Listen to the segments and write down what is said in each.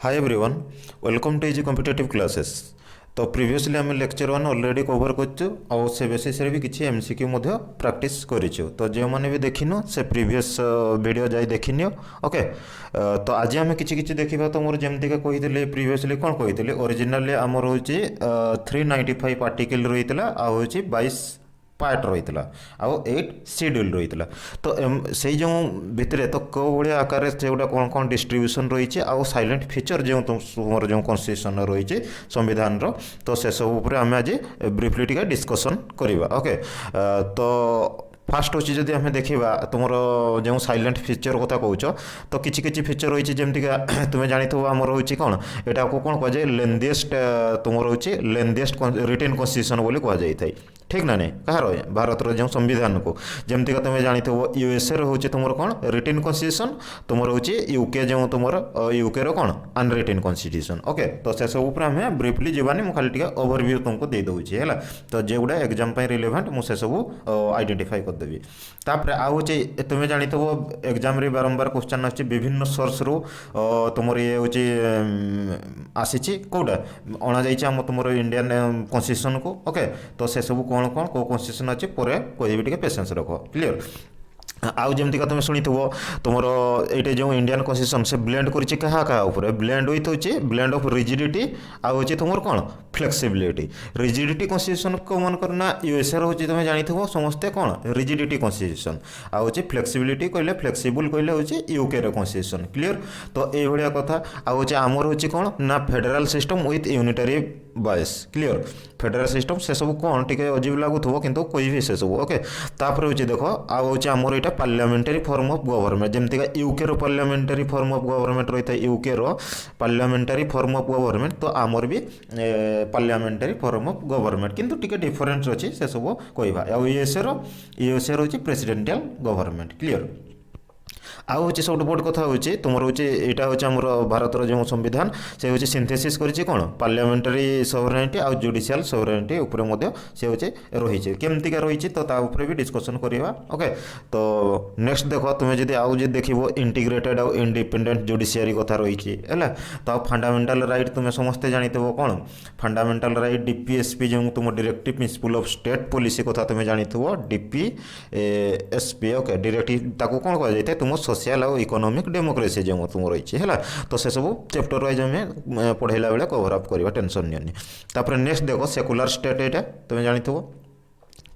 Hi everyone welcome to easy competitive classes. तो previously um lecture one already cover कर से basis भी किसी एमसीक्यू प्रैक्टिस करूँ। तो जो मैंने भी देखिन से प्रीवियस वीडियो जाए देखिनियो। ओके तो आज आम कि देखा। तो मोर जमती कही प्रीवियसली कौन कही ओरिजिनाली आमर हूँ 395 आर्टिकल रही है 22 पार्ट रही आउ 8 शेड्यूल रही। तो से जो भितर तो कौ भाया आकार से गोटा कौन कौन डिस्ट्रीब्यूशन रही आउ साइलेंट फीचर जो तुम जो कन्स्टिट्यूशन रही संविधान तो से सब आम आज ब्रीफली टी डिस्कसन करवा। ओके तो फास्ट होची जदि आम देखा तुम जो साइलेंट फीचर कथा कौच तो किसी फीचर रही जमतीका तुम्हें जानी आमर हूँ कौन यहाँ को कौन कहुए लेंदिएस्ट तुम रोचे लेंदिएस्ट रिटेन कन्स्टिट्यूशन बोली कहुए ठीक ना नहीं कहार भारत जो संविधान को जमतीका तुम्हें जानी यूएसए हूँ तुम कौन रिटेन कन्स्टिट्यूशन तुम रोचे यूके जो तुम यूके कौन अनरिटेन कन्स्टिट्यूशन। ओके तो से सब आम ब्रीफली जीवानी मुझे खाली ओवरव्यू तुमको दे दूसरी है। तो जोगुड़ा एग्जाम रिलेवेंट मुझे सब आइडेंटिफाई करदेवी। तापर आउ तुम्हें जानी एग्जाम रे बारंबार क्वेश्चन आसी विभिन्न सोर्स रु तुम ये हूँ आसी कौटा अणा जाम तुम इंडियन कन्स्टिट्यूशन को। ओके तो से सब कौन कौन कौ कन्स्टिट्यूशन अच्छे पर कहदेवी टे पेसेंस रख क्लीयर। आउ जमती तुम शुणी तुम ये जो इंडियन कन्स्टिट्यूशन से ब्लेंड कर ब्लेंड विथ हूँ ब्लेंड ऑफ रिजिडिटी आउ हूँ तुम कौन फ्लेक्सिबिलिटी। रिजिडिटी कन्स्टिट्यूशन को मन करना यूएसए हूँ तुम्हें जानी समस्ते कौन रिजिडिटी कन्स्टिट्यूशन आउ हूँ फ्लेक्सिबिलिटी कहले फ्लेक्सिबल कहले हूँ यूके कन्स्टिट्यूशन क्लीयर। तो ये कथा आउ आमर हूँ कौन ना federal system with unitary bias clear. Federal system से सब कौन टे अजीब लगुव किंतु कोई भी से सब। ओके तापर हूँ देख आउ हूँ आमर यहाँ पार्लियामेंटारी फॉर्म ऑफ गवर्नमेंट जमतीका यूके रो पार्लियामेंटारी फॉर्म ऑफ गवर्नमेंट रही है यूके रो पार्लियामेंटारी फॉर्म ऑफ गवर्नमेंट तो आमर भी पार्लियामेंटारी फॉर्म ऑफ गवर्नमेंट किंतु टिके डिफरेंस अच्छी से सब कहवा। यूएसए रो प्रेसिडेंशियल गवर्नमेंट क्लीयर। आउ हूँ सब बड़ कथा हूँ तुम हूँ यहाँ हूँ आम भारत जो संविधान से हूँ सिंथेसिस करी कौन पार्लियामेंटारी सोवरेनिटी आउ जुडिशियल सोवरेनिटी उपर से हूँ रही केमतिका रही तो ताऊपर भी डिस्कसन करवा। ओके तो नेक्स्ट देख तुम्हें जब आउ देख इंटीग्रेटेड आउ इंडिपेंडेंट जुडिशियरी कथा रही है। तो फंडामेंटाल राइट तुम्हें समस्ते जानी कौन फंडामेंटाल राइट डीपीएसपी जो तुम directive principle of state policy कथा तुम्हें जानी डीपीएसपी। ओके डायरेक्टिव ताको कौन कह तुम सोशल और इकोनॉमिक डेमोक्रेसी जो तुम रही है। तो से सब चैप्टर वाइज आम पढ़ेला बेले कवर अप करवा टेंशन नहीं। तापर नेक्स्ट देख सेकुलर स्टेट यहाँ तुम्हें जानी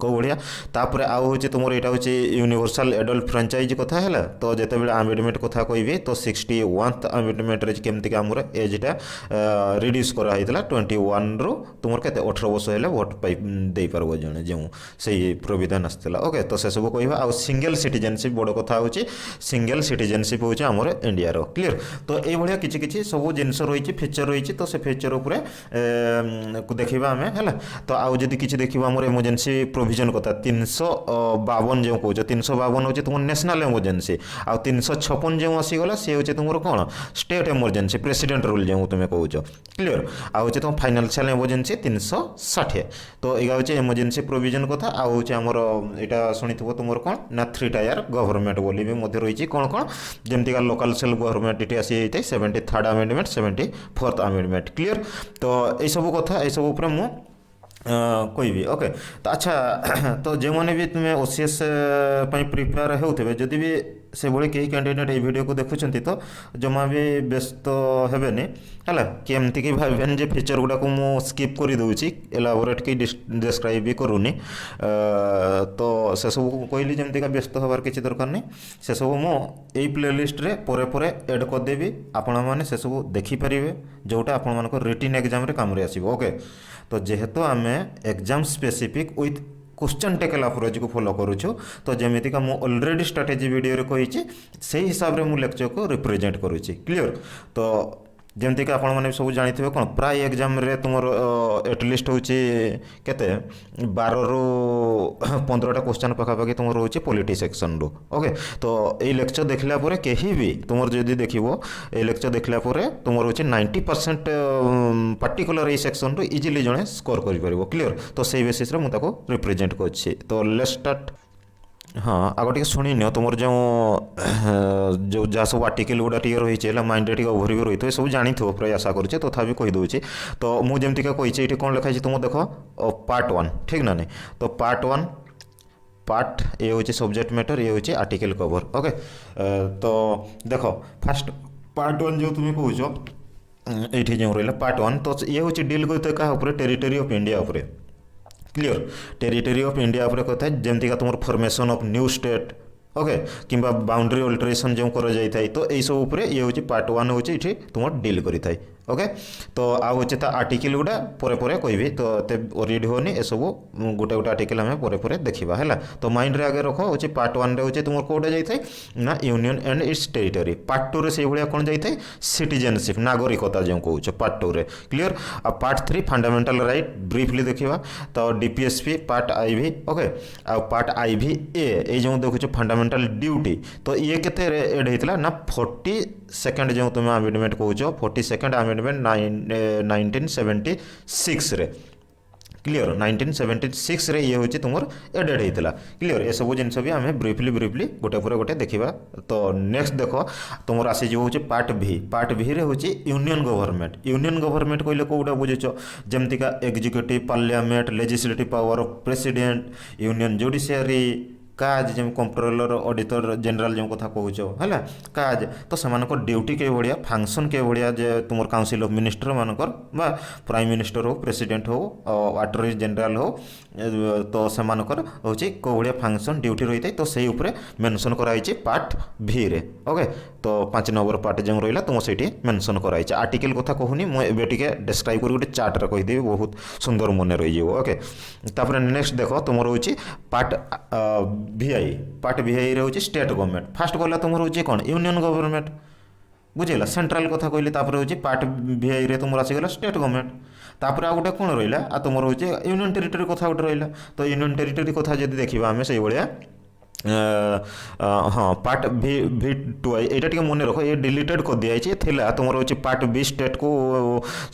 कौ भाया तापर आउ हूँ तुम यहाँ हूँ यूनिवर्सल एडल्ट फ्रांचाइज कथा है। तो जिते बड़े आमेंडमेंट कथा कहि तो 61th आमेंडमेंट केमती आमर एजटा रिड्यूस कराई 21 रु तुम के 18 वर्ष है भोट पाई पार जड़े जो से प्रोविधान आसाला। ओके तो से सब कह आउ सिंगल सिटीजनशिप बड़ कथा हूँ सिंगल सिटीजनशिप हूँ आमर इंडिया रो क्लीयर। तो ये किसी सब जिनस रही फीचर रही तो से फीचर उपर देखा आम है। तो आउ जदि किसी देखा आमर इमरजेंसी प्रोविजन कथा 352 जो कौच 352 हूँ तुम नेशनल इमरजेंसी आउ 356 जो आसीगला सी हूँ तुम कौन स्टेट इमरजेंसी प्रेसिडेंट रूल जो तुम्हें कौच क्लीयर। आउ तुम फाइनान्शियल इमरजेंसी 360। तो यह हूँ इमरजेंसी प्रोविजन कथा आउ हूँ आमर यहाँ शुणी तुम कौन ना 3 टायर गवर्नमेंट बोली भी रही कौन कौन जमतीका लोकल सेल गवर्नमेंट ये आसी 73rd amendment 74th amendment clear. तो ये सब कथा ये सब मुझे कोई भी। ओके तो अच्छा तो जो मैंने भी तुम्हें ओसीएस प्रिपेयर होते जदि भी से भाई कई कैंडिडेट ये वीडियो को देखुं तो जमा भी व्यस्त हेनी है कि एमती कि भावें जे फीचर गुड़ा को मुझे स्कीप कर दूसरी एलाबोरेट की डिस्क्राइब भी करूनी। तो से सब कहली जमती का व्यस्त हबार किसी दरकार नहीं से सब मुझे प्लेलिस्ट रे परे परे एड करदेवी आपण मैंने से सब देखिपारे जोटा आपण रिटिन एग्जाम काम आसो। ओके तो जेहेतु आम exam specific with question tackle approach को फॉलो करूँ तो जमीती का मुझे ऑलरेडी स्ट्रैटेजी वीडियो कही से हिसाब से मुझे लेक्चर को रिप्रेजेंट करुँची क्लीयर। तो जमती कि आपने सब जानी कौन प्राय एग्जाम रे तुम एटलिस्ट हूँ केते 12 रु 15टा क्वेश्चन पखापाखि तुम रोचे पॉलिटी सेक्शन रू। ओके तो ये लेक्चर देखला परे कहीं भी तुम जदि देखो ये लेक्चर देखला परे तुम रोचे 90% पार्टिकुलर ये सेक्शन रू इजिली जड़े स्कोर कर क्लीयर। तो से बेसिस रे मुझे रिप्रेजेंट कर। तो लेट्स स्टार्ट। हाँ आगे टे शुणी नि तुम जो जो जहाँ सब आर्टिकल गुड़ा टे रही है माइंड टे ओभरव्यू रही है सब जानी प्राय आशा करुचे तथापि कहीदे तो मुझे जमीका कही ये कौन लिखाई तुम देख पार्ट 1 ठीक ना नहीं तो पार्ट 1 पार्ट ए हूँ सब्जेक्ट मैटर ये हूँ आर्टिकल कवर ओके तो देख फास्ट पार्ट 1 जो तुम्हें कौच ये जो रहा पार्ट 1 तो ये हूँ डील करते क्या टेरिटरी ऑफ इंडिया उपरे क्लियर टेरिटरी ऑफ इंडिया उपरे कथा जमती का तुम formation of new state okay किंबा बाउंड्री अल्टरेशन जो कर जाए तो यही सब उपरे ये हूँ पार्ट 1 हूँ ये तुम डील करी थाए ओके तो आउ हे आर्टिकल गुड़ा पर कहबी तो रीड होनी ए सब गोटे गोटे आर्टिकल आम पर देखा है तो माइंड रे आगे रख हूँ पार्ट 1 रे तुम कौटे जाए ना union and it's territory part 2 रे से भाया कौन जाए सिटीजनशिप नागरिकता जो कौच पार्ट 2 रे क्लीयर आ पार्ट 3 फंडामेंटल राइट ब्रीफली देखा तो डीपीएसपी पार्ट आईवी ओके आ पार्ट आईवी ए जो देखो फंडामेंटल ड्यूटी तो ये केते एड होता ना 42nd जो तुम अमेंडमेंट कौच 42nd अमेंडमेंट 1976 रे क्लीयर 1976 रे ये हूँ तुम एडेड होता क्लीयर ये सब जिन भी आम ब्रीफली गोटे पर गोटे देखा तो नेक्स्ट देख तुम आसी जो हूँ पार्ट भी रे हूँ यूनियन गवर्नमेंट कहले कौटा बुझुच जमतीका executive parliament legislative power of president union judiciary काज जो कंट्रोलर ऑडिटर जनरल जो कथा कौच है काज तो से ड्यूटी के भाया फंक्शन के भाया जे तुम काउंसिल ऑफ मिनिस्टर मानकर बा प्राइम मिनिस्टर हो प्रेसिडेंट हो अटर्नी जनरल हो तो से हूँ कौ भाया फंक्शन ड्यूटी रही है तो से मेंशन कराई पार्ट भी रे ओके तो 5 नंबर पार्ट जो रहा तुम से मेंशन कराई आर्टिकल कथा कहूनी मुझे डिस्क्राइब कर गोटे चार्ट रे कहीदेवी बहुत सुंदर मन रही ओके तापर नेक्स्ट देख तुम रोचे पार्ट पार्ट भिआई रे हूँ स्टेट गवर्नमेंट फास्ट गला तुम हूँ कौन यूनियन गवर्नमेंट बुझेगा सेंट्रल कथा कहली हूँ पार्ट भिआई रे तुम आसीगला स्टेट गवर्नमेंट तापर आ गोटे कौन रहा आ तुम हूँ यूनियन टेरिटरी कथा गोटे रहा तो यूनियन टेरिटरी कथा जब देखा आम से भाया हाँ पार्ट भी टू आई यहाँ मन रख ये डिलीटेड कर दिखाई थी तुम रोचे पार्ट बी स्टेट को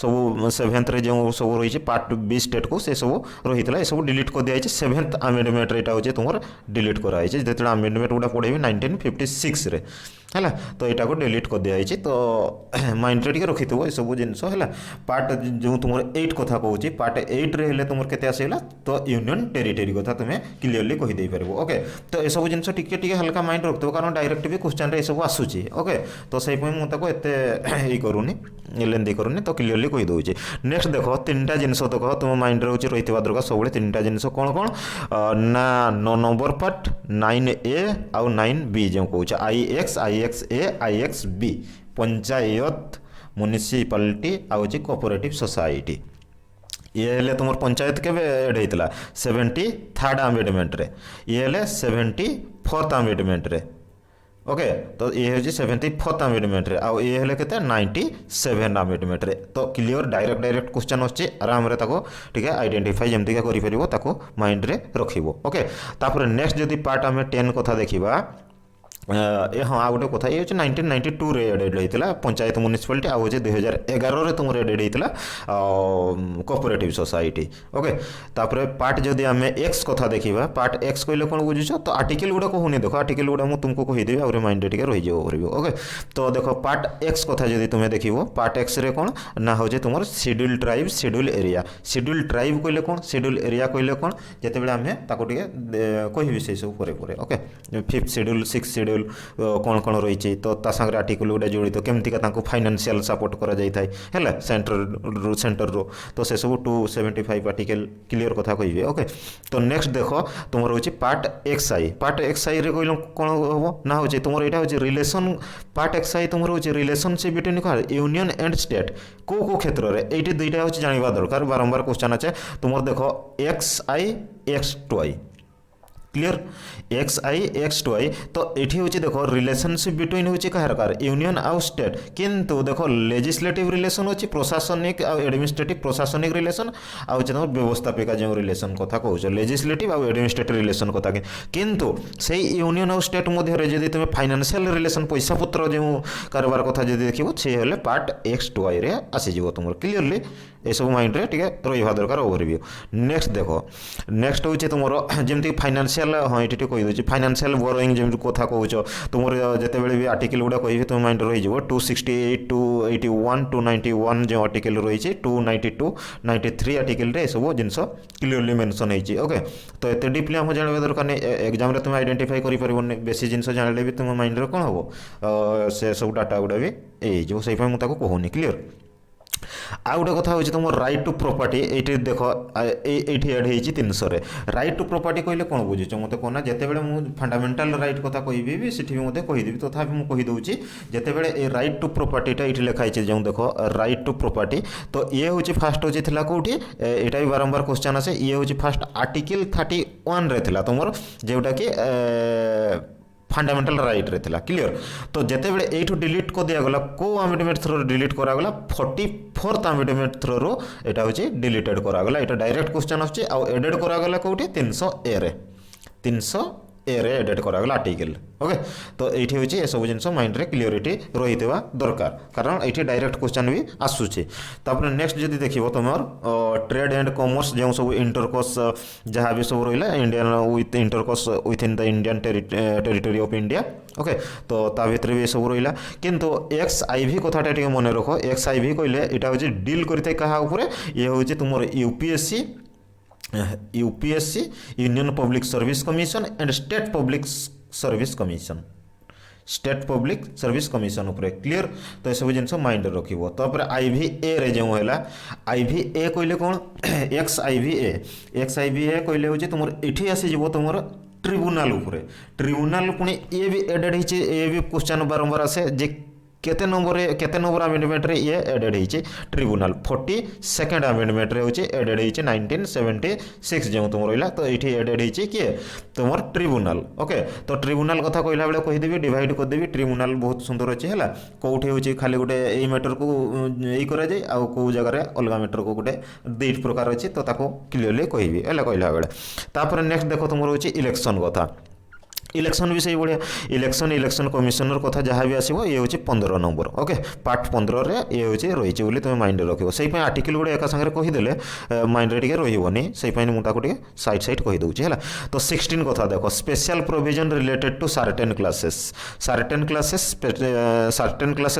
सब 7th रे जो सब रही पार्ट बी स्टेट को से सब रही है सब डिलीट कर दिखाई 7th अमेंडमेंट यहाँ हूँ तुम डिलीट कराई जो अमेंडमेंट गुड़ा पढ़ेबी 1956 रे है तो यहाँ को डिलीट कर दिखाई तो माइंड रे रखी ये सब जिनस है पार्ट जो तुम 8 कथा कहूँ पार्ट 8 रे तुम के आसगला तो यूनियन टेरिटरी कथा तुम्हें क्लीयरली कहीदे पार ओके तो ये सब जिन टिके हल्का माइंड रखिथो कारण डायरेक्ट भी क्वेश्चन सब आसूची ओके तो से मुझे एत करूनी लेंदी करूनी तो क्लीयरली कहीदे नेक्स्ट देख 3टा जिनस देख तुम माइंड रही रही दरकार सब 3टा जिनस कौन कौन ना 9 नंबर पार्ट 9A आउ 9B जो कौच IX IXA पंचायत म्युनिसिपालिटी आउ कोऑपरेटिव सोसाइटी ये हेले तुम पंचायत के एड होता 73rd अमेंडमेंट रे ये हेले 74th अमेंडमेंट रे ओके तो ये हूँ 74th अमेंडमेंट रे आउ ये हेले केते 97 अमेंडमेंट रे तो क्लियर डायरेक्ट क्वेश्चन आछे आराम रे ताको ठीक है आइडेंटिफाई जमती करि परिबो ताको माइंड रे रखिबो ओके तापर नेक्स्ट जदि पार्ट आम 10 कथा देखिबा हाँ आ गोटे कथा ये 1992 रे एडेड होता पंचायत म्युनिसिपालिटी आउ 2011 रे तुम एडेड होता कोऑपरेटिव सोसाइटी ओके तापर पार्ट जदि आम एक्स कथा देखा पार्ट एक्स कहले कौन बुझुच तो आर्टिकल गुड़ा कहूनी देख आर्टिकल गुड़ा मुझे तुमको कहीदेवी आउे माइंड टे रही ओके तो देख पार्ट एक्स कथा जदि तुम देख पार्ट एक्स रे कौन ना हूँ तुम schedule tribe schedule area schedule tribe कहले कौन शेड्यूल एरिया कहले कौन जिते आम ताको कहबी से सब पर okay 5th schedule 6th schedule कौन कौन रही तो सागर आर्टिकल गुड़ा जड़ित केमतीका फाइनेंशियल सपोर्ट करा जाए है सेंटर रो तो से सब 275 आर्टिकल क्लियर कथा कहे ओके तो नेक्स्ट देख तुम रोचे पार्ट एक्सआई रे कहल कौन हम ना हूँ तुम यहाँ हूँ रिलेसन पार्ट एक्सआई तुम रोचे relationship between union and state को क्षेत्र में ये 2टा हूँ जानवा दरकार बारंबार क्वेश्चन अच्छे तुम देख XI X2I क्लियर XI तो ये हूँ देख रिलेशनशिप बिटवीन हूँ कहार यूनियन आउ स्टेट किंतु देख लेजिस्लेटिव रिलेशन अच्छी प्रशासनिक आउ एडमिनिस्ट्रेटिव प्रशासनिक रिलेशन आउ व्यवस्थापिका जो रिलेशन कथा कहूँ लेजिस्लेटिव आउ एडमिनिस्ट्रेटिव रिलेशन कथा किंतु से यूनियन आउ स्टेट मध्य जब तुम फाइनेंशियल रिलेशन पैसा पत्र जो कारबार कथा जब देखो से पार्ट X2I रे आसीज तुम क्लीयरली ये सब माइंड रे टिके रहिबा दरकार ओवरव्यू। नेक्स्ट देखो नेक्स्ट होचे तुमरो जेमति फाइनेंशियल हाँ ये कहि दोछि फाइनेंशियल बोरोइंग जेमति कथा कहूछ तुमर जते बेले भी आर्टिकल गुडा कहबी तुम माइंड रहि जबो 268 281 291 जो आर्टिकल रही 292 93 आर्टिकल रे सब जिनस क्लियरली मेंशन होइछि। ओके तो एते डीपली हम जानबा दरकार नै एग्जाम रे तुम आइडेंटिफाई करि परिबोनी बेसी जिनस जानले भी तुम माइंड रे कोन हबो से सब डाटा गुडा भी ए जो सेहि मु ताको कहूनी क्लियर। आ गोटे कथा होची तुम राइट टू प्रॉपर्टी ये देख ये एड होती 300 रे राइट टू प्रॉपर्टी कहले कौन बुझुच मत कहना जिते बड़े मुझे फंडामेंटाल राइट कथा कहबी सेठी भी मत कहीदेवी तथा मुझे कहीदे जिते बड़े ए राइट टू प्रॉपर्टीटा ये लिखाई जो देख राइट टू प्रॉपर्टी तो ये हूँ फास्ट होची कौटी यहाँ भी बारंबार क्वेश्चन आसे ये हूँ फास्ट आर्टिकल 31 रे थिला तुमर जोटा कि फंडामेंटाल राइट रे थिला क्लियर। तो जिते बड़े एठू डिलीट कर दिगला को अमेंडमेंट थ्रो डिलीट करागला 44th अमेंडमेंट थ्रो यहाँ हूँ डिलीटेड करागला यहाँ डायरेक्ट क्वेश्चन आछे आ एडेड करागला कौटी 300A रे 300A रे एडेड करागला आर्टिकल। ओके तो ये हूँ ये सब जिन माइंड रे क्लियरिटी रही दरकार कारण ये डायरेक्ट क्वेश्चन भी आसूचे। तापर नेक्स्ट जदि देखिबो तुमर ट्रेड एंड कॉमर्स जो सब इंटरकोर्स जहाँ भी सब रहा Indian with intercourse with in the Indian territory of India. Okay तो ता भितर भी सब रहा किंतु XIV कथाटा टिके मन रख XIV कहले यहाँ हूँ डील करते क्या उपरे ये हूँ तुम UPSC union public service commission and state public service commission state public service commission उपरे क्लियर। तो ये सब जिन माइंड रखिबो। तापर IVA रे जो हैला IVA कहले कौन XIVA कहले हूँ तुम ये आसी जीवो तुम ट्रिब्यूनल उपरे ट्रिब्यूनल पुणी ये भी एडेड होती ये भी क्वेश्चन बारंबार आसे जे केते नंबर अमेंडमेंट रे ये एडेड होती ट्रिब्यूनल 42nd अमेंडमेंट रे होची एडेड होती 1976 जो तुम रहा तो ये एडेड होती किए तुम ट्रिब्यूनल। ओके तो ट्रिब्यूनल कथा कहला बेले कहीदेवी डिवाइड करदेवी ट्रिब्यूनल बहुत सुंदर अच्छे है कौटे हूँ खाली गोटे यही मैटर को यही कराए आउ कौ जगह अलग मैटर को गोटे 2 प्रकार अच्छी तो क्लीयरली कहबी है कहला बेले। नेक्स्ट देख तुम हूँ इलेक्शन कथा इलेक्शन भी सही बढ़िया इलेक्शन कमिशनर कथा जहाँ भी आसो ये हूँ 15 नंबर। ओके पार्ट 15 रे ये हूँ रही बोली तुम माइंड रख से आर्टिकल गुड़ा एक सागर कहीदेले माइंड टे रही से मुझे साइड कहीदे है। तो 16 कथा देख special provision related to certain classes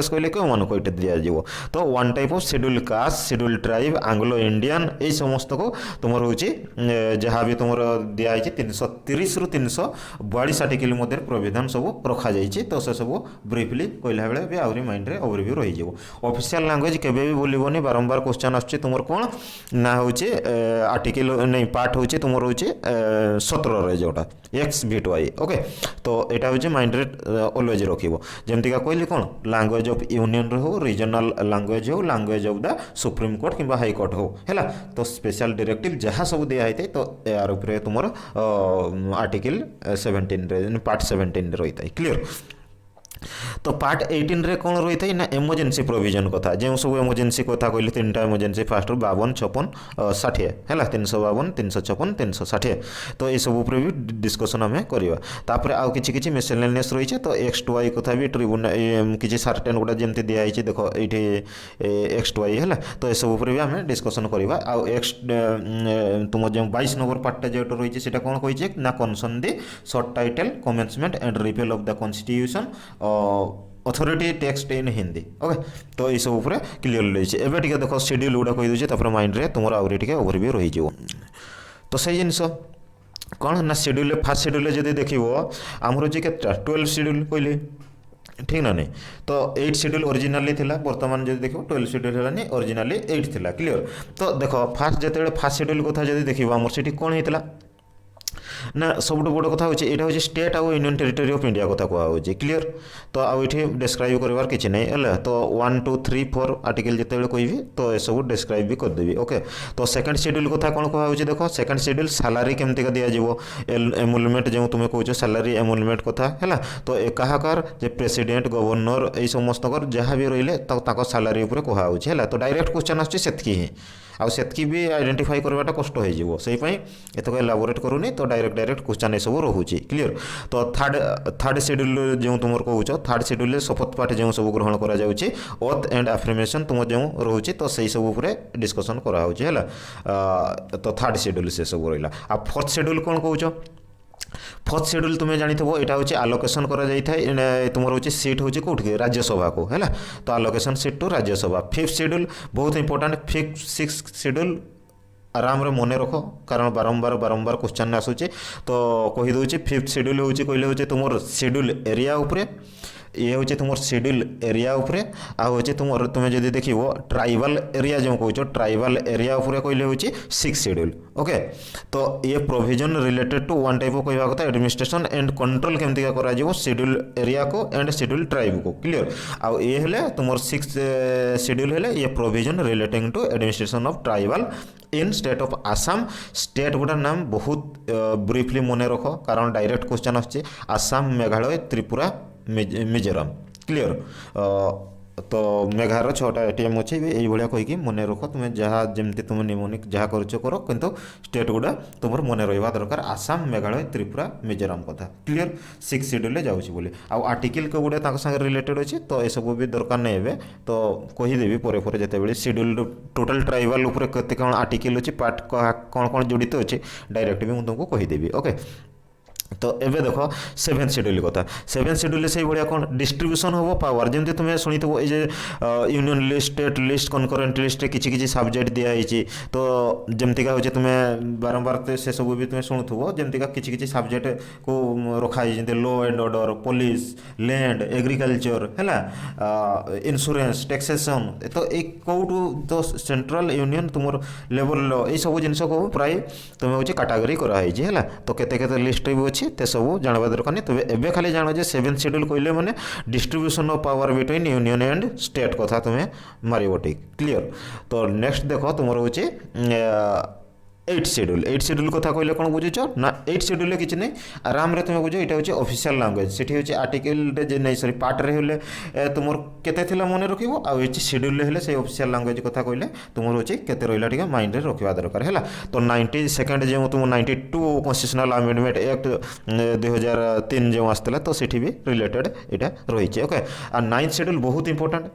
कहले क्यों मान को दिज्व तो 1 type of schedule caste schedule tribe Anglo Indian ये समस्त को तुम हूँ जहाँ भी तुम दिखाई 330 रु 342 आर्टिकल मध्य प्रोविधान सब रखा जाइए तो से सब ब्रीफली कहला बेले भी आहरी माइंड रे ओवरव्यू रही जाव। ऑफिशियल लैंग्वेज केबे भी बोलबोनी बारंबार क्वेश्चन आछे तुमर कोन ना होचे आर्टिकल नहीं पार्ट होचे तुमर होचे 17 रे जोटा XVY। ओके तो एटा होचे माइंड रे ऑलवेज रखिबो जेमति का कहली कोन लैंग्वेज ऑफ यूनियन रे हो रीजनल लैंग्वेज हो language of the supreme court किंबा हाई कोर्ट हो हैला तो स्पेशल डायरेक्टिव जहाँ सब दिया है तो यार ऊपर तुमर आर्टिकल 17 पार्ट 17 रही है क्लियर। तो पार्ट 18 रे कौन रही है ना एमरजेंसी प्रोविजन कथा जो सब एमरजेंसी कथा कहली 3टा एमरजेंसी फास्ट 52 56 60 है 352 356 360 तो ये सब ऊपर भी डिस्कसन आम करवा। तापर आउ किछि मिसलेनियस रही है तो XY कथा भी ट्रिब्यूनल किछि सर्टेन गुड़ा जमती दिखाई देख ये XY है तो ये सब ऊपर भी आम डिस्कसन करवा। आउ तुम जो 22 नंबर पार्टा जो रही है कौन कही ना concern the short title commencement and repeal of the constitution authority text in Hindi. Okay तो ये सब ऊपर क्लियर रही है। एवं देख शेड्यूल गुड़ा कहीदे माइंड रे तुम आहरी टे ओवरव्यू रही तो से जिनस कौन ना शेड्यूल फास्ट शेड्यूल जब देख आमर जी के 12 शेड्यूल कहली ठीक ना नहीं तो 8 शेड्यूल ओरिजिनाली थिला वर्तमान जब देखो 12 शेड्यूल है ओरिजिनाली 8 थिला क्लियर। तो देख फास्ट जो फास्ट शेड्यूल कथा जब देख आमर से कौन होता ना सब बड़ कथा होची एटा होची स्टेट आउ यूनियन टेरिटरी ऑफ इंडिया कथा कहा होची क्लियर। तो आउ इठी डिस्क्राइब करवार किछि नै हला तो 1 2 3 4 आर्टिकल जते बेले कहबी तो ए सब डिस्क्राइब भी कर देबी। ओके तो सेकंड शेड्यूल कथा कोन कहा होची देखो सेकंड शेड्यूल सैलरी केमति का दिया जीवो एमुलमेंट जो तुमे कहछो सैलरी एमुलमेंट कथा हला तो ए कहाकार जे प्रेसिडेंट गवर्नर ए समस्त कर जहां भी रहिले तो ताको सैलरी ऊपर कहा होची हला तो डायरेक्ट क्वेश्चन आछी सेतकी ही ଆଉ ସେତିକି ବି ଆଇଡେଣ୍ଟିଫାଇ କରିବାଟା କଷ୍ଟ ହେଇଯିବ, ସେଇପାଇଁ ଏତକ ଏଲାବୋରେଟ୍ କରୁନି, ତ ଡାଇରେକ୍ଟ କ୍ୱେଶ୍ଚନ୍ ଏସବୁ ରହୁଛି। କ୍ଲିୟର? ତ ଥାର୍ଡ଼ ସେଡ୍ୟୁଲ୍ ଯେଉଁ ତୁମର କହୁଛ, ଥାର୍ଡ଼ ସେଡ୍ୟୁଲ୍ରେ ଶପଥ ପାଠ ଯେଉଁ ସବୁ ଗ୍ରହଣ କରାଯାଉଛି, ଓଥ୍ ଆଣ୍ଡ ଆଫର୍ମେସନ୍ ତୁମ ଯେଉଁ ରହୁଛି, ତ ସେଇ ସବୁ ଉପରେ ଡିସ୍କସନ୍ କରାହେଉଛି ହେଲା। ତ ଥାର୍ଡ଼ ସେଡ୍ୟୁଲ୍ ସେ ସବୁ ରହିଲା। ଆଉ ଫୋର୍ଥ ସେଡ୍ୟୁଲ୍ କ'ଣ କହୁଛ? फोर्थ शेड्यूल तुम्हें जानिथबो एटा होची आलोकेशन करा जाई थाए तुमर होची सीट होची कोठी राज्यसभा को हैला तो allocation seat to Rajya Sabha. Fifth schedule बहुत इंपोर्टेंट। फिफ्थ सिक्स शेड्यूल आराम रे मने रख कारण बारंबार बारंबार क्वेश्चन आसूचे तो कहि दउची। फिफ्थ शेड्यूल होची कहले होची तुमर शेड्यूल एरिया उपरे ये हूँ तुम शेड्यूल एरिया उपरे आ हूँ तुम तुम्हें जब देख ट्राइबल एरिया जो कहो ट्राइबल एरिया उपरे कहले हूँ सिक्स शेड्यूल। ओके तो ये provision related to one type कह कथा एडमिनिस्ट्रेशन एंड कंट्रोल केमती कर शेड्यूल एरिया को एंड शेड्यूल ट्राइब को। क्लियर? आउ ये हेले तुम सिक्स शेड्यूल हेले ये provision relating to administration of tribal in state of Assam. State गुड़ा नाम बहुत ब्रीफली मन रख कारण डायरेक्ट क्वेश्चन आसचे आसाम मेघालय त्रिपुरा मिजोराम। क्लियर? तो मेघार 6टा एटीएम अच्छे ये भाया कहीकि मन रख तुम्हें जहाँ जमती तुम निमोनिक जहाँ कर किंतु स्टेट गुड़ा तुम मन रहा दरकार आसाम मेघालय त्रिपुरा मिजोराम कथा। क्लियर? सिक्स शेड्यूल जाऊँगी बोली आउ आर्टिकल के गुड़े सागे रिलेटेड अच्छे तो ये सब भी दरकार नहीं है तो कहीदेवी पर जिते शेड्यूल टोटल ट्राइबल केते कौन आर्टिकल अच्छे पार्ट कौन कौन जड़ित अच्छे डायरेक्ट भी मुझे तुमको कहीदेवी। ओके तो एबे देखो सेवेंथ शेड्यूल कथा। सेवेंथ शेड्यूल से भाया कौन डिस्ट्रीब्यूशन हम पावर जमी तुम्हें शुणी थो ये union list state list concurrent list किसी सब्जेक्ट दिखाई तो जमतीका हो तुम्हें बारंबार से सब भी तुम्हें शुणुव जमतीका किसी सब्जेक्ट को रखाई जमी law and order police land agriculture है इंश्योरेंस टैक्सेसन तो एक कौटू तो सेंट्रल यूनियन तुम लेवल ये सब जिन को प्राय तुम्हें हूँ कैटेगरी कराई है तो केते लिस्ट भी अच्छी ते सब जानवा दरकार नहीं। तबे एबे खाली जान जे सेवेंथ शेड्यूल कहले माने distribution of power between union and state कथा तुम्हें मारिबो ठीक। क्लियर? तो नेक्स्ट देखो तुम रोचे एट शेड्यूल। एट शेड्यूल कथा कहले कौन बुझुच ना एट शेड्यूल किसी नहीं आराम रे तुम्हें बुझ यहाँ हूँ ऑफिशियल लैंग्वेज से हूँ आर्टिकल नहीं सॉरी पार्ट रे हेले तुम केते थिला मन रखिबो आ ये शेड्यूल हेले से ऑफिशियल लैंग्वेज कथा कहले तुम हूँ केते रहिला ठीक माइंड रे रखिबा दरकार है। तो 92 जो तुम 92 कन्स्टिट्यूशनल अमेंडमेंट एक्ट 2003 जो आसला तो सेठी भी रिलेटेड यहाँ रही। ओके आ 9th शेड्यूल बहुत इंपोर्टेंट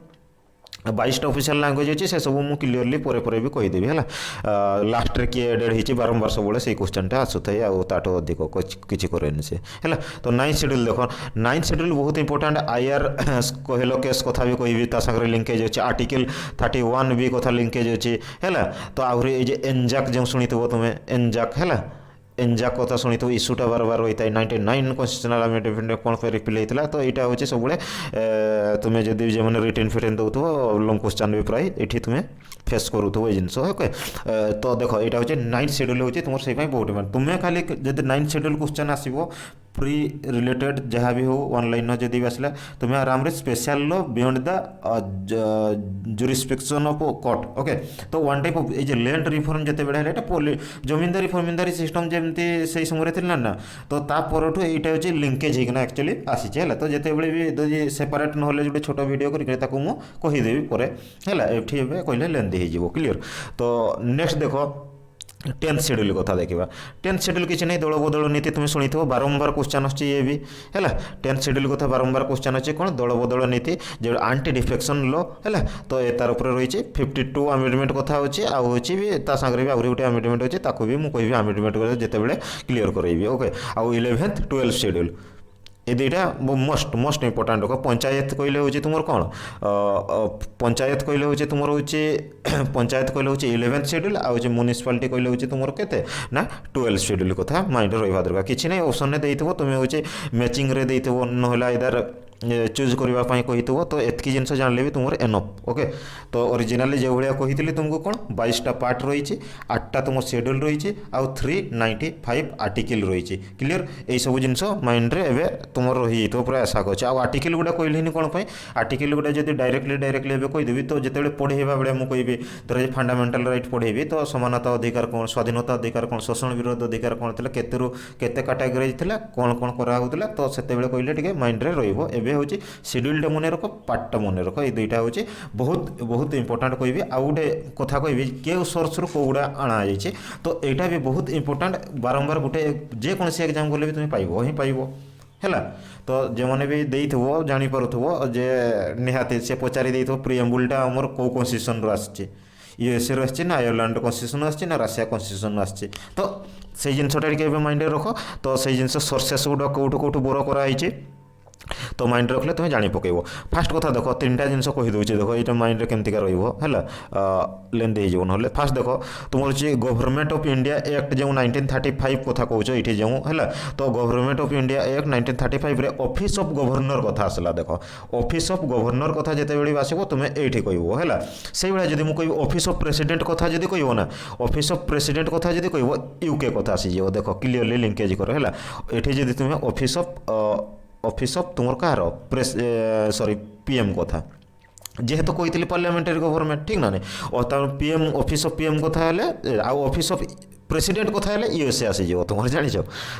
22टा ऑफिशियल लैंग्वेज अच्छे से सब मुझे क्लीयरली पर भी कहीदेवी है। लास्ट रे किए एडेड होती बारंबार सब से क्वेश्चन आसूए आठ अधिक किसी करेनि से है। तो 9th शेड्यूल देख 9th शेड्यूल बहुत इंपोर्टेंट आईआर कहल केस कथा भी कहि सागर लिंकेज अच्छे आर्टिकल 31 भी कथा लिंकेज अच्छे है। तो आहरी ये एनजाक जो शुणी तुम्हें एनजाक है एनजाक कथा शुणी तो इश्यूटा बार बार रही है 99 कन्स्टिट्यूशनल अमेंडमेंट कौन पर रिपील होता तो यहाँ हूँ सब तुम्हें जब जो मैंने रिटर्न फिटर्न दो लंग क्वेश्चन भी प्राय ये तुम्हें फेस करूँ ये जिनस। ओके तो देख यहाँ हूँ 9th शेड्यूल हूँ तुम से बहुत डिमांड तुम्हें खाली जब 9th शेड्यूल क्वेश्चन आसो प्री रिलेटेड जहाँ भी हो ऑनलाइन जदि भी आसला तुम्हें आराम रे special law beyond the jurisdiction of court. Okay तो वन टाइप ऑफ ये लैंड रिफॉर्म जिते बड़ा है जमींदारी फमींदारी सिस्टम जमती से समय थी ना तो तापरठू यहाँ हूँ लिंकेज होना एक्चुअली आसी है। तो जिते भी सेपरेट ना जो छोट वीडियो कहीदेवी पर है ये कहले लेंदी हो। क्लियर? तो नेक्स्ट देखो 10th शेड्यूल कथा देखा। 10th शेड्यूल किसी नहीं दल बदल नीति तुम्हें शुणी थो बारंबार क्वेश्चन ये भी है। 10th शेड्यूल कथा बारंबार क्वेश्चन अच्छे कौन दल बदल नीति जो आंटी डिफेक्शन लॉ है तो ये तार ऊपर रही 52 अमेंडमेंट कथा अच्छे आगे भी सागर भी आहरी गोटे अमेंडमेंट अच्छे ताकू भी मुझे अमेंडमेंट जिते क्लीयर करेबी। ओके आउ 11th 12th शेड्यूल ये दुईटा मोस्ट इंपोर्टाट रख। पंचायत कहले हूँ तुम कौन पंचायत कहले हूँ तुम हूँ पंचायत कहले हूँ 11th शेड्यूल आउ म्युनिसिपालिटी कहले हूँ तुम केते ना 12th शेड्यूल कथा माइंड रहा दरकार किसी नहीं ऑप्शन में देते तुम्हें हूँ मैचिंग रे देते ना इधर चूज करने कही तो एतकी जिन जानले भी तुम एनफ। ओके तो ओरिजिनाली जो भाया कही तुमको कौन 22टा पार्ट रही 8टा तुम शेड्यूल रही आउ 395 आर्टिकल रही। क्लियर? यही सब जिन माइंड रे एबे तुम रही तो पूरा आशा कर आर्टिकल गुड़ा कहली कौन आर्टिकल गुड़ा जब डायरेक्टली कहीदेवी तो जिते पढ़ेवा बेले मुझे कहि धर फंडामेंटाल राइट पढ़ेबी तो समानता अधिकार कौन स्वाधीनता अधिकार कौन शोषण विरोध अधिकार कौन केते कैटेगोराइज कौन कौन कराला तो से कहले टे माइंड रे रही एबे होची शेड्यूलटा मन रख पार्टटा मन रख ये दुईटा होची बहुत बहुत इंपोर्टेंट कहबी आ गोटे कथा कहबी के सोर्स रो कोगुड़ा आना जाइए तो यहाँ भी बहुत इंपोर्टेंट बारंबार गोटे जेकोसी एग्जाम गले भी तुम पाइब ही पाइब है तो जो मैंने भी देइथबो जानी पारुथबो जे निहाती से पचारि देइथबो प्रिएम्बुलटा हमर को कन्स्टिट्यूशन रो आछे यूएसए रो आछे ना आयरलैंड कन्स्टिट्यूशन आछे ना रशिया कन्स्टिट्यूशन आछे तो से जिनसटा टिके माइंड रख तो से जिनस सोर्सेस गुड़ा कौटू कौटू बोर कराई तो माइंड रखले तुम्हें जानी पकेब फास्ट कथा देख तीन टा जिन कहीदे देख ये माइंड केमतिका रहा लेंदी हो ना फास्ट देख तुम अच्छे गवर्नमेंट ऑफ इंडिया एक्ट जो 1935 कथा कौच ये जो है तो गवर्नमेंट ऑफ इंडिया एक्ट 1935 रे ऑफिस ऑफ गवर्नर कथा आसला देख ऑफिस ऑफ गवर्नर कथा जिते आसो तुम्हें ये कह है से भाई जब मुझे ऑफिस ऑफ प्रेसिडेंट कथा जब कह ना ऑफिस ऑफ प्रेसिडेंट कथा जब कह यूके कथा आसीज देख क्लीयरली लिंकेज कर है ये जब तुम्हें ऑफिस ऑफ तुम कहार प्रेस सॉरी पीएम कथा जेहेतु कही पार्लियामेंटारी गवर्नमेंट ठीक ना नहीं और पीएम ऑफिस ऑफ पीएम कथा है ऑफिस ऑफ प्रेसिडेंट कथा है यूएसए आसीज तुम जान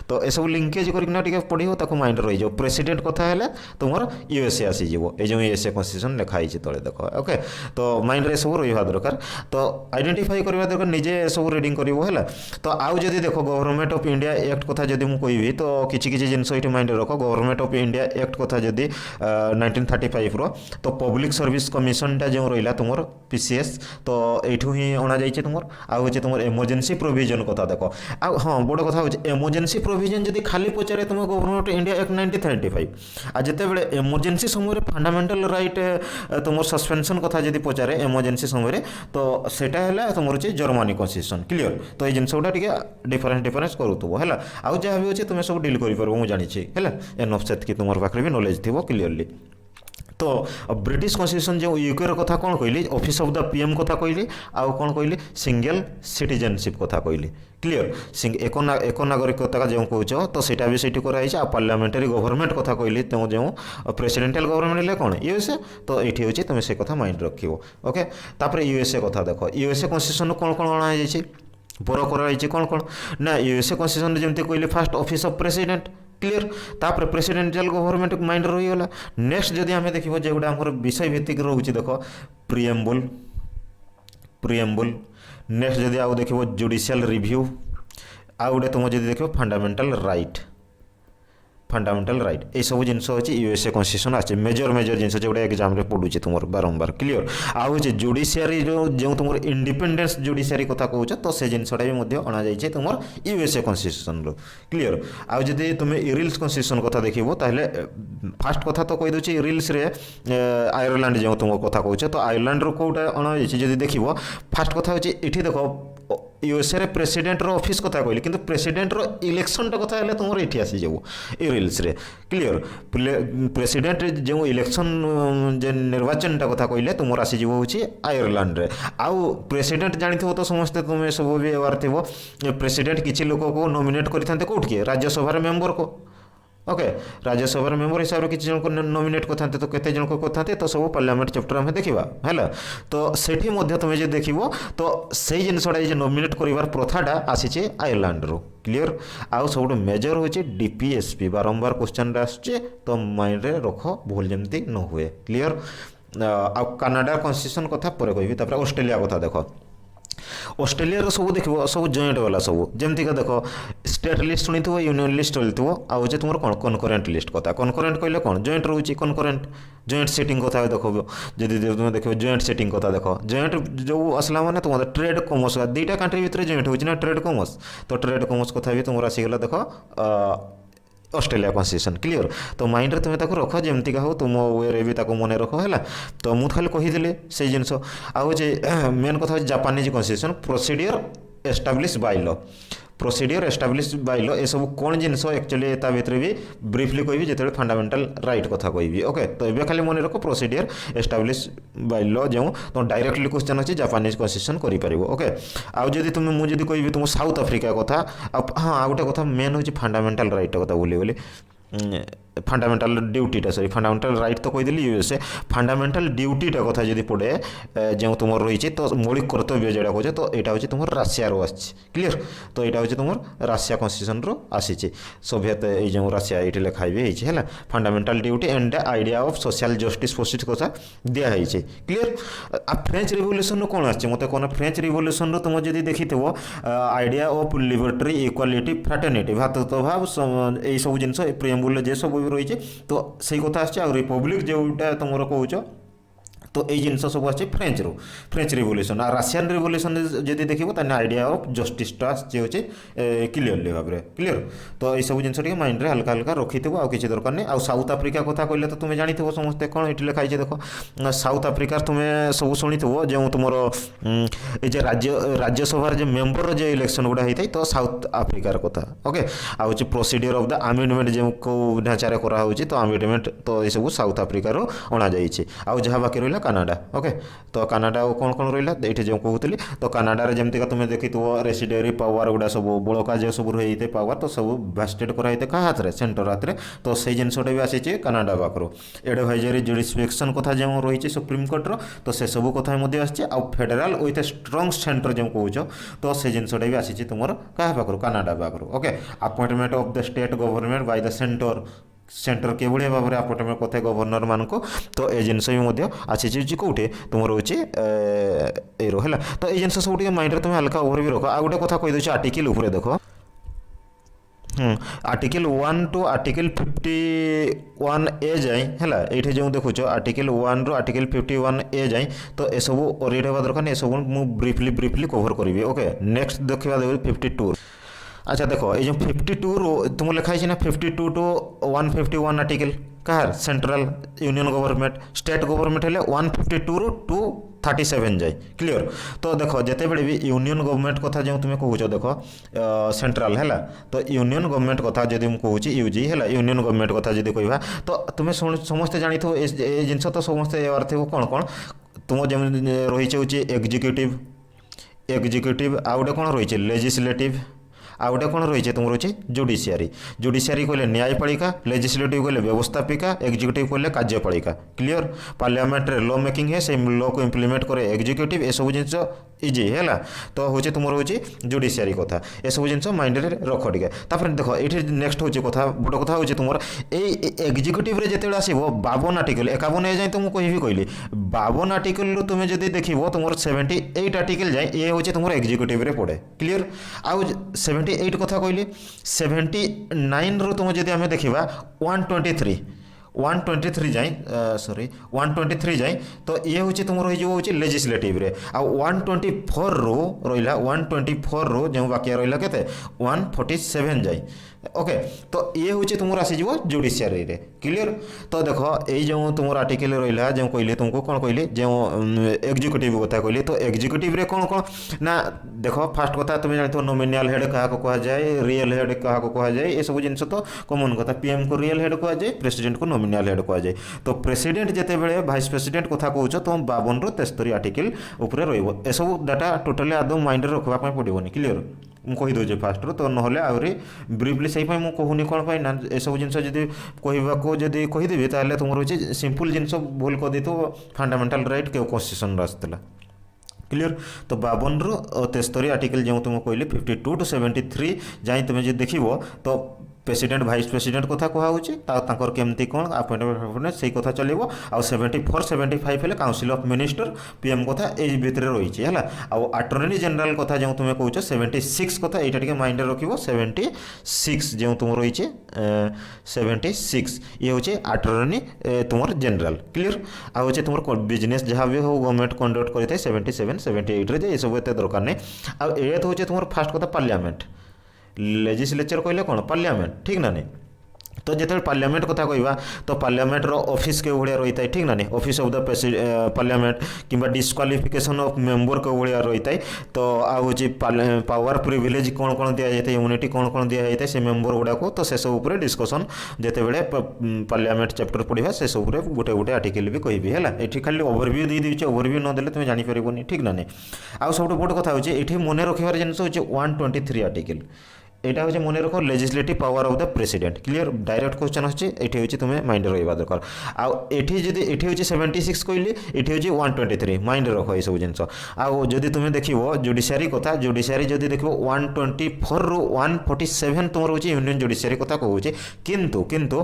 तो यह सब लिंकेज करके पढ़ो ताको माइंड रही जाओ प्रेसिडेंट कथा है तुम यूएसए आसीज ये जो यूएसए कन्स्टिट्यूशन लिखाई तले देख ओके तो माइंड रे सब रहा दरकार तो आइडेंटिफाई करवा दरकार निजे सब रिडिंग कर तो आउ जदि देख गवर्नमेंट ऑफ इंडिया एक्ट कथा जदि मुझे कहबी तो किसी जिनस ये माइंड रख गवर्नमेंट ऑफ इंडिया एक्ट कथा जदि 1935 रो तो पब्लिक सर्विस कमिशनटा जो रहा तुम पीसीएस तो यू ही अणा जाइए तुम आउ तुम इमरजेंसी प्रोविजन कथा देख आ हाँ बड़ कथा हो इमरजेंसी प्रोविजन जदि खाली पचारे तुम गवर्नमेंट इंडिया एक्ट 1935 आ जिते बड़े इमरजेंसी समय फंडामेंटल राइट तुम सस्पेंशन कथा जदि पचारे इमरजेंसी समय तो सेटा है तुम अच्छे जर्मनी कन्स्टिट्यूशन क्लियर तो ये जिनस गुड़ा डिफरेंस करूथबो है आउ जहाँ भी अच्छे तुम सब डील कर मुझे जानी है एनफ से तुम पाखे भी नॉलेज थी क्लीयरली तो ब्रिटिश कन्स्टिट्यूशन जो यूके कथा कौन कहली ऑफिस ऑफ द पीएम कथा कहली आउ कौन कहली सिंगल सिटीजनशिप कथा कहली क्लीयर एक नागरिकता जो कौच तो सीटा भी सीटी कराई पार्लियामेंटारी गवर्नमेंट कथा कहली तो जो प्रेसिडेंटियल गवर्नमेंट है कौन यूएसए तो ये हूँ तुम से कथा माइंड रख ओके तापर यूएसए कथा देख यूएसए कन्स्टिट्यूशन कौन कौन अणा बोर कराई कौन कौन ना यूएसए कन्स्टिट्यूशन जमी कहली fast office of president clear तापर प्रेसिडेंशियल गवर्नमेंट माइंड रहीगला नेक्स्ट जदि आम देखो जो गोटे आम विषय भित्तिक रोचे देख प्रिएम्बुल नेक्स्ट जदि आउ देखो जुडिशियल रिव्यू आउ गोटे तुम जब देख फंडामेंटल राइट ये सब जिनस अच्छे यूएसए कन्स्टिट्यूशन आसे मेजर जिनस जो एग्जाम रे पढ़ुचे तुम बारंबार क्लीयर आउ हे जुडिशियरी जो तुम इंडिपेंडेंस जुडिशियरी कथा कहूच तो से जिनसा भी अणा जाइए तुम यूएसए कन्स्टिट्यूशन रो क्लीयर आउ जदि तुम इरिल्स कन्स्टिट्यूशन कथा देखो ताहले फास्ट कथा तो कही दूसरी इरिल्स रे आयरलैंड जो तुम कथा कहूच तो आयरलैंड रो कोटा अणा जाइए जदि देखो फास्ट कथा होची इठी देखो यूएसए प्रेसिडेंट रो ऑफिस कथा कहली किंतु प्रेसिडेंट रो इलेक्शन कथा है तुम ये आसी जाऊ इरिल्स रे क्लीयर प्रेसिडेंट जो इलेक्शन जे निर्वाचन कथा कहले तुम आसीज हूँ आयरलैंड रे आउ प्रेसिडेंट जानी तो समस्ते तुम सब भी अवार थी प्रेसिडेंट किसी लोक को नॉमिनेट करते कौट राज्यसभा मेंबर को ओके राज्यसभा मेंबर हिसाब से किसी जन को नॉमिनेट करते तो केते जन को करते तो सब पार्लियामेंट चैप्टर आम देखा है तो सेठी तुम जो देख तो से जिनसा नॉमिनेट कर प्रथाटा आसी आयरलैंड रो क्लीयर आउ सब मेजर हूँ डीपीएसपी बारंबार क्वेश्चन आसचे तो माइंड रे रख भूल जमती न हुए क्लीयर आउ कनाडा कन्स्टिट्यूशन कथा पर कह ऑस्ट्रेलिया कथा देख ऑस्ट्रेलिया सब देख सब जॉइंट वाला सब जमतीका देख स्टेट लिस्ट शुणी थो यूनियन लिस्ट चलती आउ तुम कौन कनकरेन्ट लिस्ट कथा कनकरेन्ट कहले कौन जॉइंट रोचे कनकरेन्ट जॉइंट सेटिंग कथा देख जदि तुम देख जॉइंट सेटिंग कथा देख जॉइंट जो आसला माने तुम ट्रेड कॉमर्स दुईटा कंट्री भितर जॉइंट होना ट्रेड कॉमर्स तो ट्रेड कॉमर्स कथा भी तुम आसीगला देख ऑस्ट्रेलिया कन्स्टिट्यूशन क्लीयर तो माइंड रे तुम्हें रख जमतीका हो तुम वे भी मन रख है तो मुझे खाली कहीदे से जिनस आउ मेन कथा Japanese constitution procedure establish by law procedure establish by law ये सब कौन जिनस एक्चुअली ता भीतर भी ब्रीफली कहि जो फंडामेंटल राइट कथा कहि ओके तो ये खाली मन रख प्रोसीडियर एस्टाब्लिश बाय लॉ जो तो डायरेक्टली क्वेश्चन अच्छी जापानीज कन्स्टिट्यूशन कर ओके आउ जदि तुम मुझे कहि तुम साउथ आफ्रिका कथा हाँ आ गोटे कथा मेन हूँ फंडामेंटल राइट कथा बोली ফান্ডামেন্টাল ডিউটিটা সরি ফান্ডামেন্টাল রাইট তো কইদেলি यूएसए ফান্ডামেন্টাল ডিউটিটা কথা যদি পড়ে যে তোমার রয়েছে তো মৌলিক কর্তব্য যেটা কହୁছে তো এটা হচ্ছে তোমার রাশিয়ার আসছে ক্লিয়ার তো এটা হচ্ছে তোমার রাশিয়া কনস্টিट्यूशनর আসিছে সোভিয়েত এই যে রাশিয়া এটি লেখা হইবে হইছে হলা fundamental duty and idea of social justice proceed কথা দিয়া হইছে ক্লিয়ার ফ্রেঞ্চ রিভলিউশন কোন আসছে মতে কোন ফ্রেঞ্চ রিভলিউশন তোমার যদি দেখিথিব idea of liberty equality fraternity ভাতৃত্বভাব এই সব জিনিস প্রিয়াম্বুল যে সব রয়েছে তো সেই কথা আসছে আর রিপব্লিক যেটা তোমার কৌছ তো এই জিনিস সব আসছে ফ্রেঞ্চ রিভলিউশন আর রাশিয়ান রিভলিউশন যদি দেখব তাহলে আইডিয়া অফ জস্টিসটা আসছে হচ্ছে ক্লিয়রলি ভাবে ক্লিয়র তো এইসব জিনিস টিকে মাইন্ডরে হালকা হালকা রখিথিব আর কিছু দরকার নেই আর সাউথ আফ্রিকা কথা কইলে তো তুমি জানিথিব সমস্তে কোণ এটি লেখা হয়েছে দেখো সাউথ আফ্রিকার তুমি সব শুনিথিব যে তোমার এই যে রাজ্যসভার যে মেম্বর যে ইলেকশন গুড়া হয়ে তো সাউথ আফ্রিকার কথা ওকে আর হচ্ছে প্রোসিডিওর অফ দ্য আমেন্ডমেন্ট যে কেউ ঢাঁচারে করা হচ্ছে তো আমেন্ডমেন্ট তো এইসব সাউথ আফ্রিকার অଣା যাইছে আর যা বাকি রহিলা কানাডা ওকে তো কানাডা কোণ কোণ রহিলা এটি যে কହୁଥିଲି তো কানাডারে যেମିତିକା তুমি ଦେଖିଥିବ ରେସିଡେରୀ ପାୱାର ଗୁଡ଼ା ସବୁ ବଳକା ଯେ ସବୁ ରହିଥାଏ ପାୱାର ତ ସବୁ ଭେଷ୍ଟେଡ୍ କରାହେଇଥାଏ କାହା ହାତରେ ସେଣ୍ଟର ହାତରେ ତ ସେଇ ଜିନିଷଟା ବି ଆସିଛି କାନାଡା ପାଖରୁ ଏଡଭାଇଜରୀ ଜୁରିସ୍ଡିକ୍ସନ୍ କଥା ଯେଉଁ ରହିଛି ସୁପ୍ରିମକୋର୍ଟର ତ ସେସବୁ କଥା ମଧ୍ୟ ଆସିଛି ଆଉ federal with a strong centre ଯେଉଁ କହୁଛ ତ ସେ ଜିନିଷଟା ବି ଆସିଛି ତୁମର କାହା ପାଖରୁ କାନାଡା ପାଖରୁ okay appointment of the state government by the centre କିଭଳିଆ ଭାବରେ ଆପଏଣ୍ଟମେଣ୍ଟ କରିଥାଏ ଗଭର୍ଣ୍ଣରମାନଙ୍କୁ ତ ଏ ଜିନିଷ ବି ମଧ୍ୟ ଆସିଛି କେଉଁଠି ତୁମର ହେଉଛି ଏଇର ହେଲା ତ ଏଇ ଜିନିଷ ସବୁ ଟିକେ ମାଇଣ୍ଡରେ ତୁମେ ହାଲକା ଓଭର ବି ରଖ ଆଉ ଗୋଟେ କଥା କହିଦେଉଛି ଆର୍ଟିକିଲ ଉପରେ ଦେଖ आर्टिकल 1 टू आर्टिकल 51 ए जाए है ये जो देखुच आर्टिकल 1 रु आर्टिकल 51 ए जाए तो ये सब ओरिएट होगा दरकार ये सब मुझे ब्रीफली कवर करी ओके नेक्स्ट देखा 52 अच्छा देखो ये जो 52 रू तुम लिखाई ना 52 टू 151 आर्टिकल कहार central union government state government है 152 रू 237 जाए क्लियर तो देखो जिते बड़े भी यूनियन गवर्नमेंट कथा जो तुम्हें कहूच देख सेंट्रल है तो यूनियन गवर्नमेंट कथा जब मुझे यूजी है यूनियन गवर्नमेंट कथा जब कह तो तुम्हें समस्ते जानी जिन तो समस्ते थो कौन कौन तुम जमी रही एग्जीक्यूटिव आउ गोटे कौन रही लेजिस्लेटिव आ गोटे कौन रही तुम रही जुडिशियरी कहले न्यायपालिका लेजिस्लेटिव कहले व्यवस्थापिका एग्जीक्यूटिव कहले कार्यपालिका क्लियर पार्लियामेंट लो मेकिंग है से लो को इम्प्लीमेंट करे एग्जीक्यूटिव ये सब जिन इजी है तो हूँ तुम हूँ जुडिशियरी कथा ये सब जिन माइंड में रख टे देख ये नेक्स्ट हूँ कथा गोटे कथा हूँ तुम एग्जीक्यूटिव जिते आसो 52 आर्टिकल 51 ए जाए तो मुझे कहली 52 आर्टिकल तुम जब देख तुम 78 आर्टिकल जाए ये हूँ तुम एग्जीक्यूटिव पड़े क्लियर आउ 78 कथा कहली 79 रू तुम जब आम देखा 123 जाए सॉरी 123 जाए तो ये हूँ तुम रही लेजिस्लेटिव रे आ 124 रू रहा 124 रू जो बाकी रहा के 147 जाए ओके तो ये हूँ तुम आसीज जुडिशियरी रे क्लियर तो देख ये जो तुम आर्टिकल रहा जो कहली तुमको कौन कहली जो एग्जीक्यूटिव कथा कहली तो एग्जीक्यूटिव रे कौन कौन ना देख फास्ट कथा तुम जानते नोमिनियल हेड क्या कहुए रियल हेड क्या कहुए ये सब जिन तो कमन कथा पीएम को रियल हेड कहुए प्रेसिडेंट को नोमिनियल हेड कहुए तो प्रेसिडेंट जिते बड़े भाइस प्रेसिडेंट कथा कौच तुम 52 रू 63 आर्टिकल उपर रसबू डाटा टोटाली आदौ माइंड रखापी पड़ोनी क्लियर मुझे फास्ट रू तो ना आहरी ब्रीफली से मुझे कहूनी कौन पाई ना एसब जिन कहवाको जदि कहीदेवी ताले तुम रही सिंपल जिन भूल कर दी फंडामेंटल राइट के कन्स्टिट्यूशन आसाला क्लियर तो 52 रू 63 आर्टिकल जो तुम कहली 52 टू 73 जाए तुम जो देख तो प्रेसिडेंट भाइस प्रेसिडेंट कथा कहूँ केमती कौन अपॉइंटमेंट से कथा चलो आ 74 75 है काउंसिल ऑफ मिनिस्टर पीएम कथा ये भितर रही है अटर्नी जनरल कथा जो तुम कौच 76 कथा यहाँ माइंड रख 76 जो तुम रही 76 ये हूँ अटर्नी तुम जनरल क्लियर आ तुम बिजनेस जहाँ भी हो गवर्नमेंट कंडक्ट करते 77 78 ये सब एत दरकार नहीं आ हूँ तुम फास्ट कथा पार्लियामेंट लेजिस्लेचर कहले कौन पार्लियामेंट ठीक ना नहीं तो जिते पार्लियामेंट कथा कहवा तो पार्लियामेंट रो ऑफिस के भाया रही है ठीक ना नहीं ऑफिस ऑफ द पार्लियामेंट कि डिस्क्वालिफिकेशन ऑफ मेंबर के भाया रही है तो आउ पावर प्रिविलेज कौन कौन दि जाए इम्यूनिटी कौन कौन दि जाए से मेंबर गुड़ाक तो से सब डिस्कसन जिते बड़े पार्लियामेंट चैप्टर पढ़ा से सब गोटे गोटे आर्टिकल भी कहबी है ये खाली ओवरव्यू दे दीजिए ओवरव्यू नदेले तुम जानीपारनी ठीक ना नहीं आउ सब बड़ कथा हो मन रखार जिन हूँ 123 आर्टिकल এটা হচ্ছে মনে রাখো legislative power of the president clear direct question হচ্ছে এটি হচ্ছে তুমি মাইন্ডে রহবা দরকার আউ এটি যদি এটি হচ্ছে 76 কইলি এটি হচ্ছে 123 মাইন্ডে রাখো এইসব জিনিস আউ যদি তুমি দেখিব জুডিশিয়ারি কথা জুডিশিয়ারি যদি দেখিব 124 রু 147 তোমার হচ্ছে ইউনিয়ন জুডিশিয়ারি কথা কହୁଛି কিন্তু কিন্তু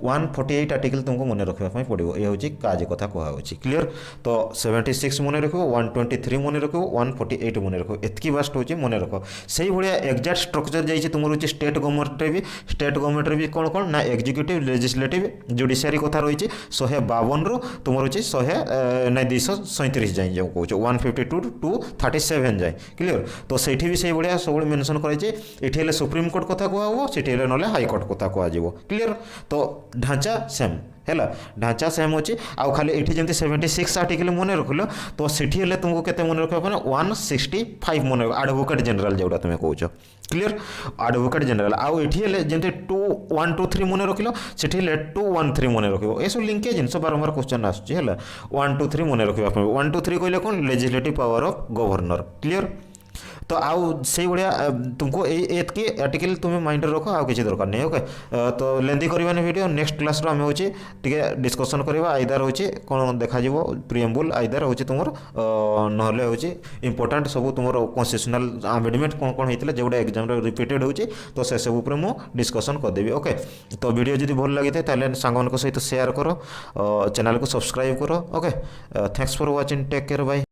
148 আর্টিকেল তোমাকে মনে রাখবা পাই পড়িব এ হচ্ছে কাজ কথা কোয়া হচ্ছে ক্লিয়ার তো 76 মনে রাখো 123 মনে রাখো 148 মনে রাখো এতকি বাস্ট হচ্ছে মনে রাখো সেই ভলিয়া এক্সাক্ট স্ট্রকচর যাইছে তোমার হচ্ছে স্টেট গভর্নমেন্টরে বি কোণ কোণ না এক্সিক্यूटिव लेजिस्लेटिव जुडिशियरी কথা রয়েছে 152 রু তোমার হচ্ছে 237 যাই যে কହୁଛ 152 টু 37 যাই ক্লিয়ার তো সেইটি বি সেই ভলিয়া সবুলে মেনশন করাইছে এটি হলে সুপ্রিম কোর্ট কথা কুয়া হব সেটি হলে নহলে হাইকোর্ট কথা কুয়া যাব ক্লিয়ার তো ঢাঁচা সেম ହେଲା ଢାଞ୍ଚା ସେମ୍ ଅଛି ଆଉ ଖାଲି ଏଠି ଯେମିତି 76 ଆର୍ଟିକଲ ମନେ ରଖିଲ ତ ସେଠି ହେଲେ ତୁମକୁ କେତେ ମନେ ରଖିବା ପାଇଁ 165 ମନେ ଆଡ଼ଭୋକେଟ୍ ଜେନେରାଲ ଯେଉଁଟା ତୁମେ କହୁଛ କ୍ଲିୟର ଆଡ଼ଭୋକେଟ୍ ଜେନେରାଲ ଆଉ ଏଠି ହେଲେ ଯେମିତି 2123 ମନେ ରଖିଲ ସେଠି ହେଲେ 213 ମନେ ରଖିବ ଏସବୁ ଲିଙ୍କେଜ୍ ଜିନିଷ ବାରମ୍ବାର କ୍ୱେଶ୍ଚନ୍ ଆସୁଛି ହେଲା 123 ମନେ ରଖିବା ପାଇଁ 123 କହିଲେ କ'ଣ legislative power of governor clear तो आउ से भाया तुमको एतकी आर्टिकल तुम्हें माइंड रख आउ किसी दरकार नहीं ओके तो लेंदी करवानी वीडियो नेक्स्ट क्लास आम हो डिस्कसन करवा आइदर हो कौन देखा प्रिएम्बुल आइदर हो तुम ना हूँ इंपोर्टाट सब तुम कन्स्टिट्यूशनल आमेंडमेंट कौन कौन होता जोटा एग्जाम रिपीटेड हो तो से सब मुझे डिस्कसन करदेवी ओके तो वीडियो जब भल लगी था सांग सहित शेयर कर चैनल को सब्सक्राइब कर okay thanks for watching take care bye.